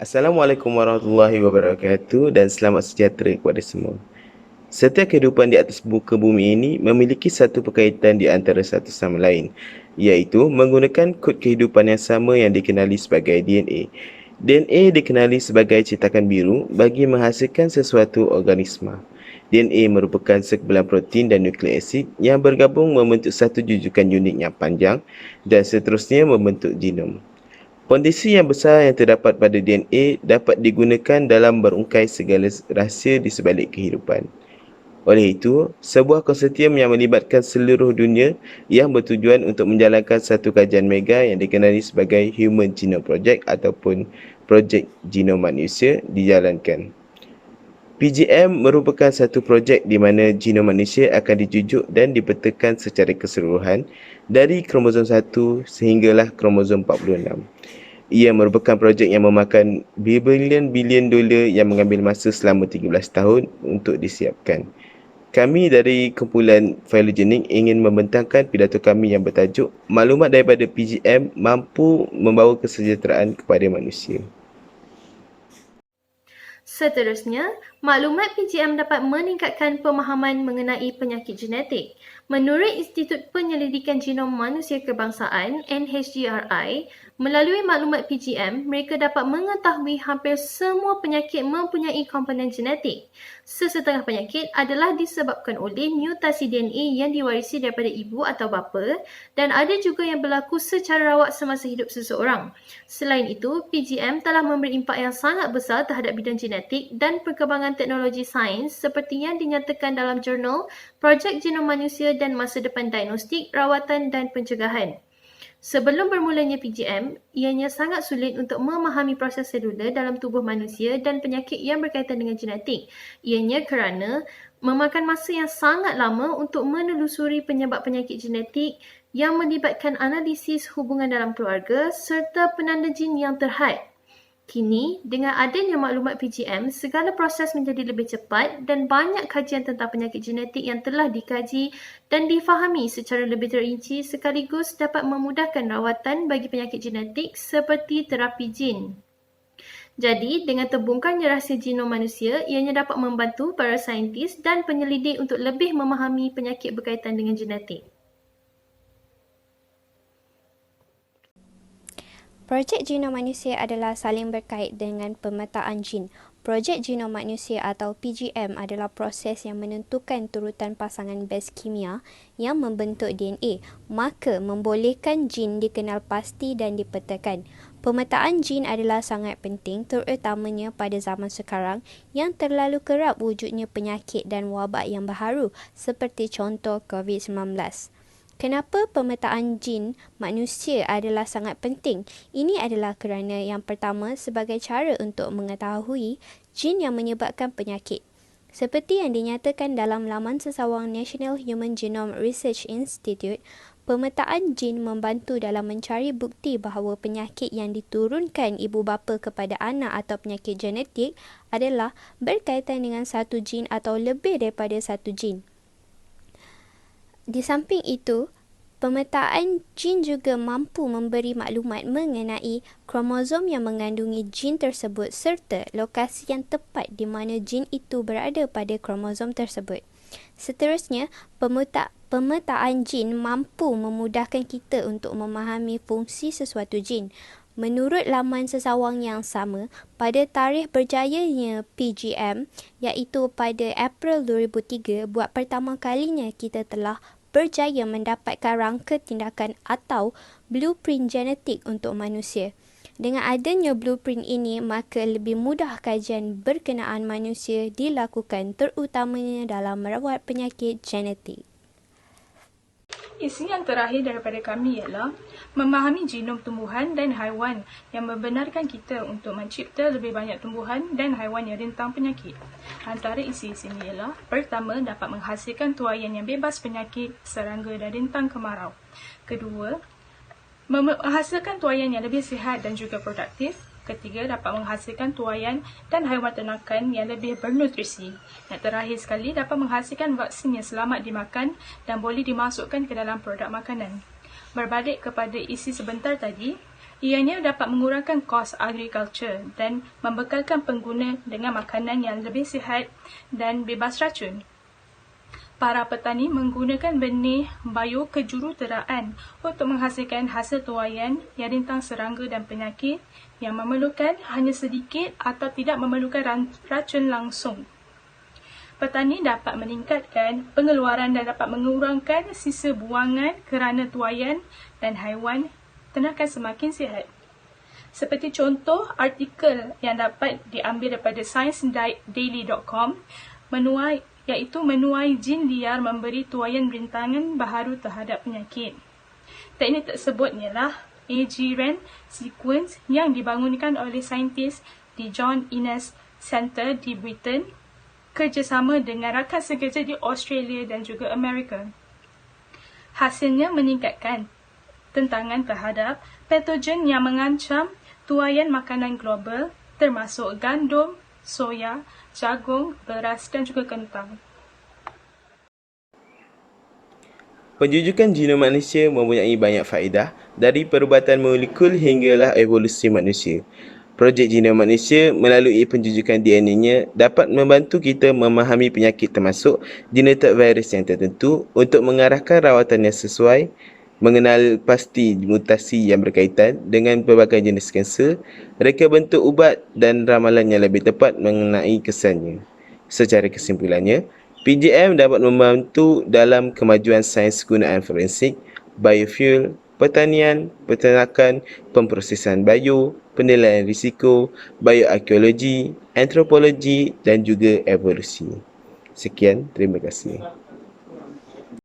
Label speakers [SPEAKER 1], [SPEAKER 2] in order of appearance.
[SPEAKER 1] Assalamualaikum warahmatullahi wabarakatuh dan selamat sejahtera kepada semua. Setiap kehidupan di atas muka bumi ini memiliki satu perkaitan di antara satu sama lain, iaitu menggunakan kod kehidupan yang sama yang dikenali sebagai DNA. DNA dikenali sebagai cetakan biru bagi menghasilkan sesuatu organisma. DNA merupakan sekumpulan protein dan nukleik asid yang bergabung membentuk satu jujukan unik yang panjang dan seterusnya membentuk genom. Kondisi yang besar yang terdapat pada DNA dapat digunakan dalam berungkai segala rahsia di sebalik kehidupan. Oleh itu, sebuah konsortium yang melibatkan seluruh dunia yang bertujuan untuk menjalankan satu kajian mega yang dikenali sebagai Human Genome Project ataupun Projek Genom Manusia dijalankan. PGM merupakan satu projek di mana genom manusia akan dijujuk dan dipetakan secara keseluruhan dari kromosom 1 sehinggalah kromosom 46. Ia merupakan projek yang memakan bilion-bilion dolar yang mengambil masa selama 13 tahun untuk disiapkan. Kami dari kumpulan Phylogenetic ingin membentangkan pidato kami yang bertajuk Maklumat daripada PGM mampu membawa kesejahteraan kepada manusia.
[SPEAKER 2] Seterusnya, maklumat PGM dapat meningkatkan pemahaman mengenai penyakit genetik. Menurut Institut Penyelidikan Genom Manusia Kebangsaan (NHGRI), melalui maklumat PGM, mereka dapat mengetahui hampir semua penyakit mempunyai komponen genetik. Sesetengah penyakit adalah disebabkan oleh mutasi DNA yang diwarisi daripada ibu atau bapa dan ada juga yang berlaku secara rawat semasa hidup seseorang. Selain itu, PGM telah memberi impak yang sangat besar terhadap bidang genetik dan perkembangan teknologi sains seperti yang dinyatakan dalam jurnal Projek Genom Manusia dan Masa Depan Diagnostik, Rawatan dan Pencegahan. Sebelum bermulanya PGM, ianya sangat sulit untuk memahami proses selular dalam tubuh manusia dan penyakit yang berkaitan dengan genetik. Ianya kerana memakan masa yang sangat lama untuk menelusuri penyebab penyakit genetik yang melibatkan analisis hubungan dalam keluarga serta penanda jin yang terhad. Kini, dengan adanya maklumat PGM, segala proses menjadi lebih cepat dan banyak kajian tentang penyakit genetik yang telah dikaji dan difahami secara lebih terinci sekaligus dapat memudahkan rawatan bagi penyakit genetik seperti terapi jin. Jadi, dengan terbongkarnya rahsia genom manusia, ianya dapat membantu para saintis dan penyelidik untuk lebih memahami penyakit berkaitan dengan genetik.
[SPEAKER 3] Projek Genom Manusia adalah saling berkait dengan pemetaan jin. Projek Genom Manusia atau PGM adalah proses yang menentukan turutan pasangan baz kimia yang membentuk DNA, maka membolehkan jin dikenal pasti dan dipetakan. Pemetaan jin adalah sangat penting terutamanya pada zaman sekarang yang terlalu kerap wujudnya penyakit dan wabak yang baharu seperti contoh COVID-19. Kenapa pemetaan jin manusia adalah sangat penting? Ini adalah kerana yang pertama sebagai cara untuk mengetahui jin yang menyebabkan penyakit. Seperti yang dinyatakan dalam laman sesawang National Human Genome Research Institute, pemetaan jin membantu dalam mencari bukti bahawa penyakit yang diturunkan ibu bapa kepada anak atau penyakit genetik adalah berkaitan dengan satu jin atau lebih daripada satu jin. Di samping itu, pemetaan jin juga mampu memberi maklumat mengenai kromosom yang mengandungi jin tersebut serta lokasi yang tepat di mana jin itu berada pada kromosom tersebut. Seterusnya, pemetaan jin mampu memudahkan kita untuk memahami fungsi sesuatu jin. Menurut laman sesawang yang sama, pada tarikh berjayanya PGM, iaitu pada April 2003, buat pertama kalinya kita telah berjaya mendapatkan rangka tindakan atau blueprint genetik untuk manusia. Dengan adanya blueprint ini, maka lebih mudah kajian berkenaan manusia dilakukan terutamanya dalam merawat penyakit genetik.
[SPEAKER 4] Isi yang terakhir daripada kami ialah memahami genom tumbuhan dan haiwan yang membenarkan kita untuk mencipta lebih banyak tumbuhan dan haiwan yang rentang penyakit. Antara isi-isi ini ialah, pertama, dapat menghasilkan tuaian yang bebas penyakit, serangga dan rentang kemarau. Kedua, menghasilkan tuaian yang lebih sihat dan juga produktif. Ketiga, dapat menghasilkan tuaian dan haiwan ternakan yang lebih bernutrisi. Yang terakhir sekali, dapat menghasilkan vaksin yang selamat dimakan dan boleh dimasukkan ke dalam produk makanan. Berbalik kepada isi sebentar tadi, Ianya dapat mengurangkan kos agriculture dan membekalkan pengguna dengan makanan yang lebih sihat dan bebas racun. Para petani menggunakan benih biokejuruteraan untuk menghasilkan hasil tuaian yang rintang serangga dan penyakit yang memerlukan hanya sedikit atau tidak memerlukan racun langsung. Petani dapat meningkatkan pengeluaran dan dapat mengurangkan sisa buangan kerana tuaian dan haiwan ternakan semakin sihat. Seperti contoh artikel yang dapat diambil daripada sciencedaily.com menuai jin liar memberi tuaian rintangan baharu terhadap penyakit. Teknik tersebut ialah AG-RAN sequence yang dibangunkan oleh saintis di John Innes Center di Britain kerjasama dengan rakan sekerja di Australia dan juga Amerika. Hasilnya meningkatkan tentangan terhadap patogen yang mengancam tuaian makanan global termasuk gandum, soya, jagung, beras dan juga kentang.
[SPEAKER 1] Penjujukan genom manusia mempunyai banyak faedah, dari perubatan molekul hinggalah evolusi manusia. Projek genom manusia melalui penjujukan DNA-nya dapat membantu kita memahami penyakit termasuk genotype virus yang tertentu untuk mengarahkan rawatan yang sesuai, mengenal pasti mutasi yang berkaitan dengan pelbagai jenis kanser, reka bentuk ubat dan ramalan yang lebih tepat mengenai kesannya. Secara kesimpulannya, PGM dapat membantu dalam kemajuan sains gunaan forensik, biofuel, pertanian, peternakan, pemprosesan bio, penilaian risiko, bioarkeologi, antropologi dan juga evolusi. Sekian, terima kasih.